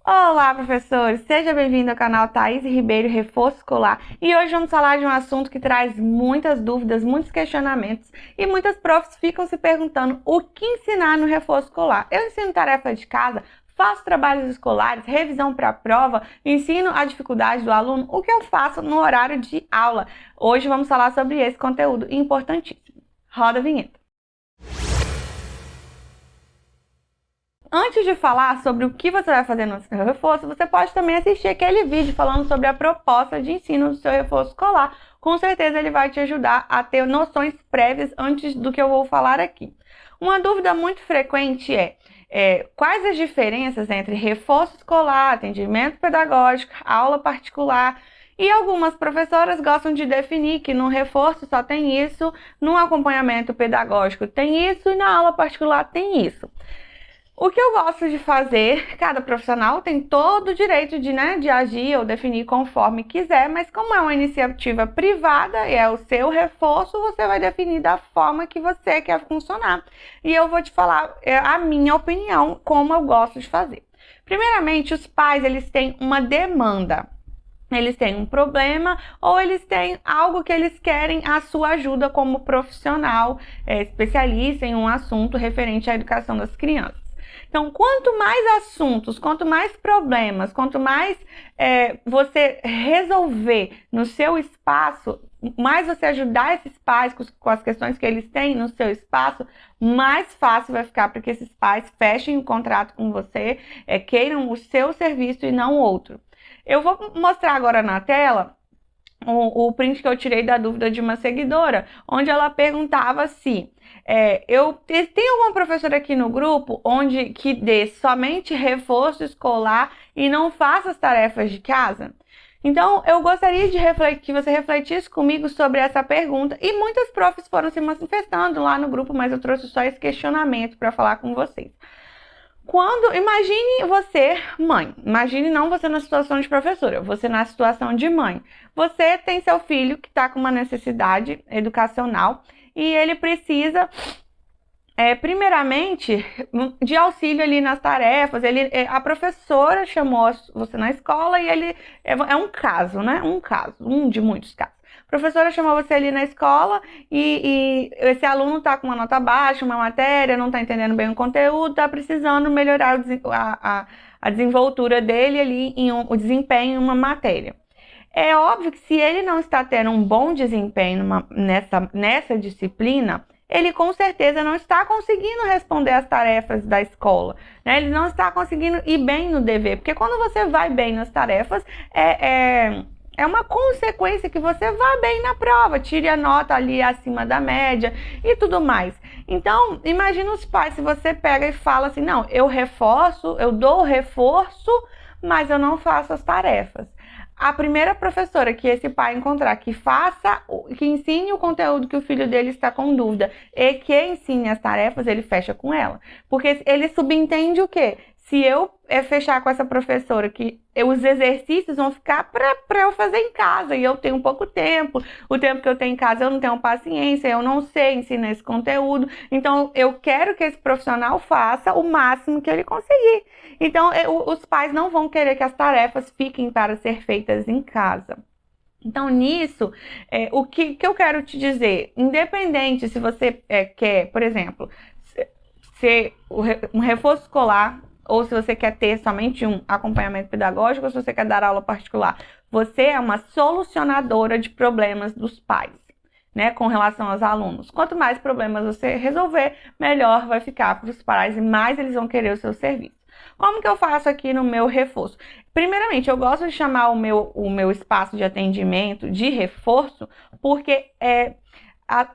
Olá, professores! Seja bem-vindo ao canal Thaís Ribeiro Reforço Escolar. E hoje vamos falar de um assunto que traz muitas dúvidas, muitos questionamentos e muitas profs ficam se perguntando o que ensinar no reforço escolar. Eu ensino tarefa de casa, faço trabalhos escolares, revisão para a prova, ensino a dificuldade do aluno, o que eu faço no horário de aula. Hoje vamos falar sobre esse conteúdo importantíssimo. Roda a vinheta. Antes de falar sobre o que você vai fazer no seu reforço, você pode também assistir aquele vídeo falando sobre a proposta de ensino do seu reforço escolar. Com certeza ele vai te ajudar a ter noções prévias antes do que eu vou falar aqui. Uma dúvida muito frequente é quais as diferenças entre reforço escolar, atendimento pedagógico, aula particular. E algumas professoras gostam de definir que no reforço só tem isso, no acompanhamento pedagógico tem isso e na aula particular tem isso. O que eu gosto de fazer, cada profissional tem todo o direito de agir ou definir conforme quiser, mas como é uma iniciativa privada e é o seu reforço, você vai definir da forma que você quer funcionar. E eu vou te falar a minha opinião, como eu gosto de fazer. Primeiramente, os pais, eles têm uma demanda. Eles têm um problema ou eles têm algo que eles querem a sua ajuda como profissional, especialista em um assunto referente à educação das crianças. Então, quanto mais assuntos, quanto mais problemas, quanto mais você resolver no seu espaço, mais você ajudar esses pais com as questões que eles têm no seu espaço, mais fácil vai ficar para que esses pais fechem o contrato com você, queiram o seu serviço e não outro. Eu vou mostrar agora na tela o print que eu tirei da dúvida de uma seguidora, onde ela perguntava se tem alguma professora aqui no grupo que dê somente reforço escolar e não faça as tarefas de casa? Então, eu gostaria que você refletisse comigo sobre essa pergunta, e muitas profs foram se manifestando lá no grupo, mas eu trouxe só esse questionamento para falar com vocês. Imagine você, mãe, imagine não você na situação de professora, você na situação de mãe. Você tem seu filho que está com uma necessidade educacional e ele precisa, primeiramente, de auxílio ali nas tarefas. A professora chamou você na escola e é um caso, né? Um de muitos casos. A professora chamou você ali na escola e esse aluno está com uma nota baixa, uma matéria, não está entendendo bem o conteúdo, está precisando melhorar a desenvoltura dele ali, o desempenho em uma matéria. É óbvio que se ele não está tendo um bom desempenho nessa disciplina, ele com certeza não está conseguindo responder as tarefas da escola, né? Ele não está conseguindo ir bem no dever, porque quando você vai bem nas tarefas, é uma consequência que você vá bem na prova, tire a nota ali acima da média e tudo mais. Então, imagina os pais, se você pega e fala assim, não, eu dou reforço, mas eu não faço as tarefas. A primeira professora que esse pai encontrar que ensine o conteúdo que o filho dele está com dúvida e que ensine as tarefas, ele fecha com ela. Porque ele subentende o quê? Se eu fechar com essa professora que os exercícios vão ficar para eu fazer em casa e eu tenho pouco tempo, o tempo que eu tenho em casa eu não tenho paciência, eu não sei ensinar esse conteúdo, então eu quero que esse profissional faça o máximo que ele conseguir. Então os pais não vão querer que as tarefas fiquem para ser feitas em casa. Então, nisso, o que eu quero te dizer, independente se você quer, por exemplo, ser um reforço escolar, ou se você quer ter somente um acompanhamento pedagógico, ou se você quer dar aula particular, você é uma solucionadora de problemas dos pais, né, com relação aos alunos. Quanto mais problemas você resolver, melhor vai ficar para os pais e mais eles vão querer o seu serviço. Como que eu faço aqui no meu reforço? Primeiramente, eu gosto de chamar o meu espaço de atendimento de reforço, porque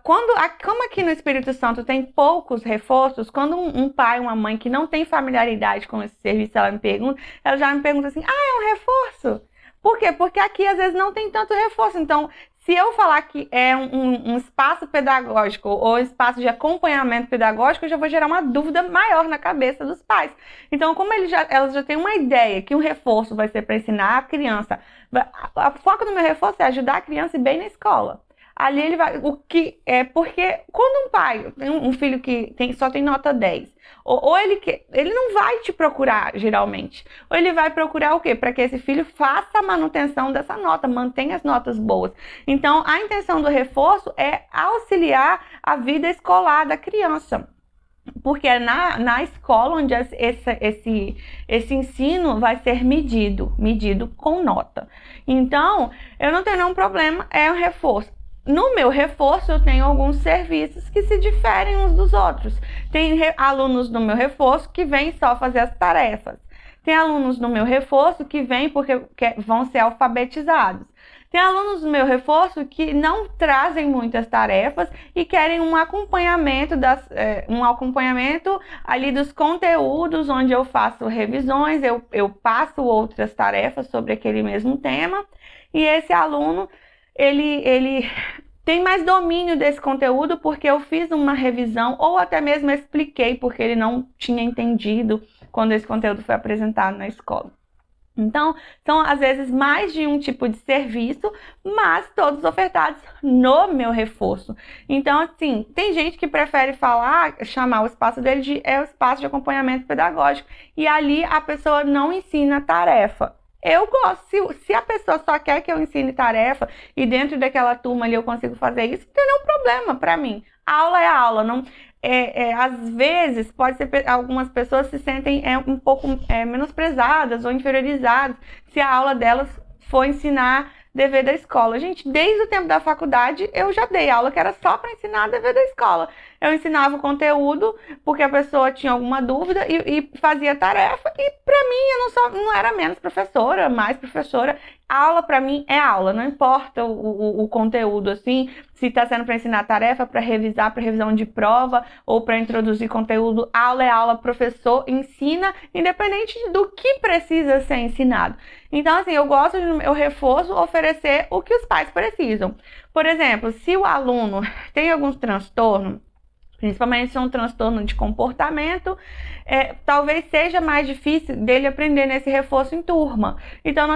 como aqui no Espírito Santo tem poucos reforços, quando um pai, uma mãe que não tem familiaridade com esse serviço, ela já me pergunta assim, é um reforço? Por quê? Porque aqui às vezes não tem tanto reforço. Então, se eu falar que é um espaço pedagógico ou espaço de acompanhamento pedagógico, eu já vou gerar uma dúvida maior na cabeça dos pais. Então, como elas já têm uma ideia que um reforço vai ser para ensinar a criança, o foco do meu reforço é ajudar a criança a ir bem na escola. Ali ele vai, o que é porque quando um pai tem um filho que só tem nota 10, ou ele não vai te procurar geralmente, ou ele vai procurar o quê? Para que esse filho faça a manutenção dessa nota, mantenha as notas boas. Então, a intenção do reforço é auxiliar a vida escolar da criança. Porque é na escola onde esse ensino vai ser medido com nota. Então, eu não tenho nenhum problema, é um reforço. No meu reforço, eu tenho alguns serviços que se diferem uns dos outros. Tem alunos no meu reforço que vêm só fazer as tarefas. Tem alunos no meu reforço que vêm porque vão ser alfabetizados. Tem alunos do meu reforço que não trazem muitas tarefas e querem um acompanhamento ali dos conteúdos, onde eu faço revisões, eu passo outras tarefas sobre aquele mesmo tema, e esse aluno ele tem mais domínio desse conteúdo porque eu fiz uma revisão ou até mesmo expliquei porque ele não tinha entendido quando esse conteúdo foi apresentado na escola. Então, são às vezes mais de um tipo de serviço, mas todos ofertados no meu reforço. Então, assim, tem gente que prefere chamar o espaço dele de o espaço de acompanhamento pedagógico, e ali a pessoa não ensina tarefa. Eu gosto, se a pessoa só quer que eu ensine tarefa e dentro daquela turma ali eu consigo fazer isso, não tem nenhum problema para mim. A aula é aula, não... às vezes, pode ser algumas pessoas se sentem um pouco menosprezadas ou inferiorizadas se a aula delas for ensinar dever da escola. Gente, desde o tempo da faculdade, eu já dei aula que era só para ensinar dever da escola. Eu ensinava o conteúdo porque a pessoa tinha alguma dúvida e fazia tarefa. E para mim, eu não era menos professora, mais professora. A aula para mim é aula, não importa o conteúdo, assim, se está sendo para ensinar tarefa, para revisar, para revisão de prova ou para introduzir conteúdo. Aula é aula, professor ensina, independente do que precisa ser ensinado. Então, assim, eu gosto de, eu reforço, oferecer o que os pais precisam. Por exemplo, se o aluno tem alguns transtornos, principalmente se é um transtorno de comportamento, talvez seja mais difícil dele aprender nesse reforço em turma. Então,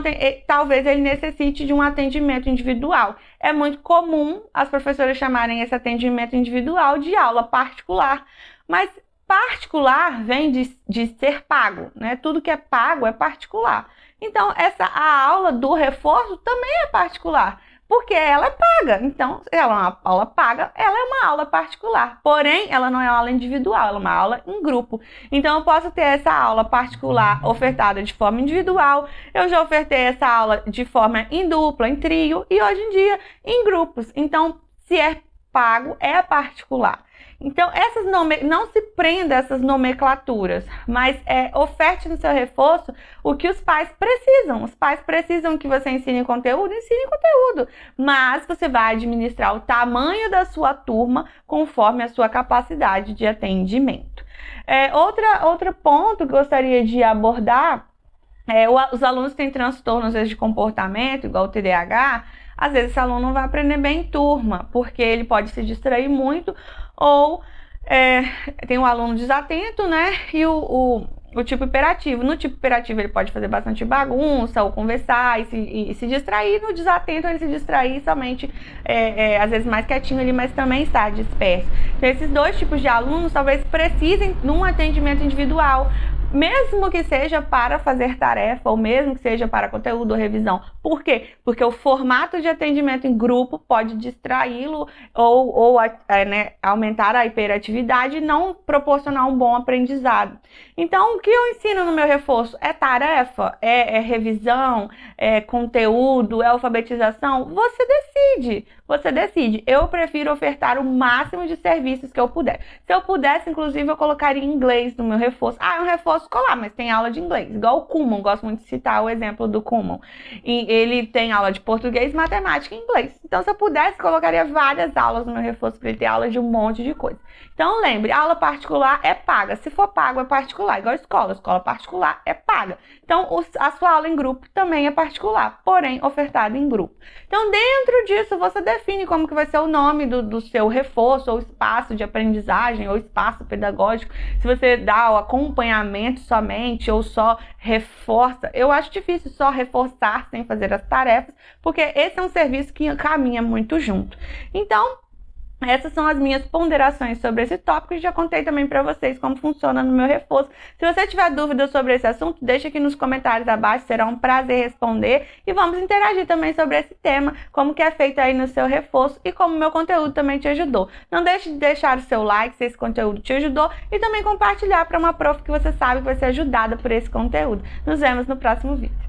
talvez ele necessite de um atendimento individual. É muito comum as professoras chamarem esse atendimento individual de aula particular, mas particular vem de ser pago, né? Tudo que é pago é particular. Então, a aula do reforço também é particular, porque ela é paga. Então, ela é uma aula paga, ela é uma aula particular. Porém, ela não é uma aula individual, ela é uma aula em grupo. Então, eu posso ter essa aula particular ofertada de forma individual, eu já ofertei essa aula de forma em dupla, em trio, e hoje em dia em grupos. Então, se é pago, é particular. Então, não se prenda a essas nomenclaturas, mas oferte no seu reforço o que os pais precisam. Os pais precisam que você ensine conteúdo, mas você vai administrar o tamanho da sua turma conforme a sua capacidade de atendimento. Outro ponto que eu gostaria de abordar os alunos têm transtornos, às vezes, de comportamento, igual o TDAH. Às vezes esse aluno não vai aprender bem em turma, porque ele pode se distrair muito, ou tem um aluno desatento, né? E o tipo hiperativo. No tipo hiperativo ele pode fazer bastante bagunça, ou conversar e se distrair. No desatento ele se distrair somente, às vezes mais quietinho ali, mas também está disperso. Então, esses dois tipos de alunos talvez precisem de um atendimento individual, mesmo que seja para fazer tarefa, ou mesmo que seja para conteúdo ou revisão. Por quê? Porque o formato de atendimento em grupo pode distraí-lo ou aumentar a hiperatividade e não proporcionar um bom aprendizado. Então, o que eu ensino no meu reforço? É tarefa? É revisão? É conteúdo? É alfabetização? Você decide. Eu prefiro ofertar o máximo de serviços que eu puder. Se eu pudesse, inclusive, eu colocaria inglês no meu reforço. É um reforço escolar, mas tem aula de inglês. Igual o Kumon, gosto muito de citar o exemplo do Kumon. E ele tem aula de português, matemática e inglês. Então, se eu pudesse, colocaria várias aulas no meu reforço para ele ter aula de um monte de coisa. Então, lembre, aula particular é paga. Se for pago, é particular. Igual escola particular é paga. Então, a sua aula em grupo também é particular, porém ofertada em grupo. Então, dentro disso, você define como que vai ser o nome do seu reforço, ou espaço de aprendizagem, ou espaço pedagógico. Se você dá o acompanhamento somente, ou só reforça. Eu acho difícil só reforçar sem fazer as tarefas, porque esse é um serviço que caminha muito junto. Então, essas são as minhas ponderações sobre esse tópico e já contei também para vocês como funciona no meu reforço. Se você tiver dúvidas sobre esse assunto, deixa aqui nos comentários abaixo, será um prazer responder e vamos interagir também sobre esse tema, como que é feito aí no seu reforço e como o meu conteúdo também te ajudou. Não deixe de deixar o seu like se esse conteúdo te ajudou e também compartilhar para uma prof que você sabe que vai ser ajudada por esse conteúdo. Nos vemos no próximo vídeo.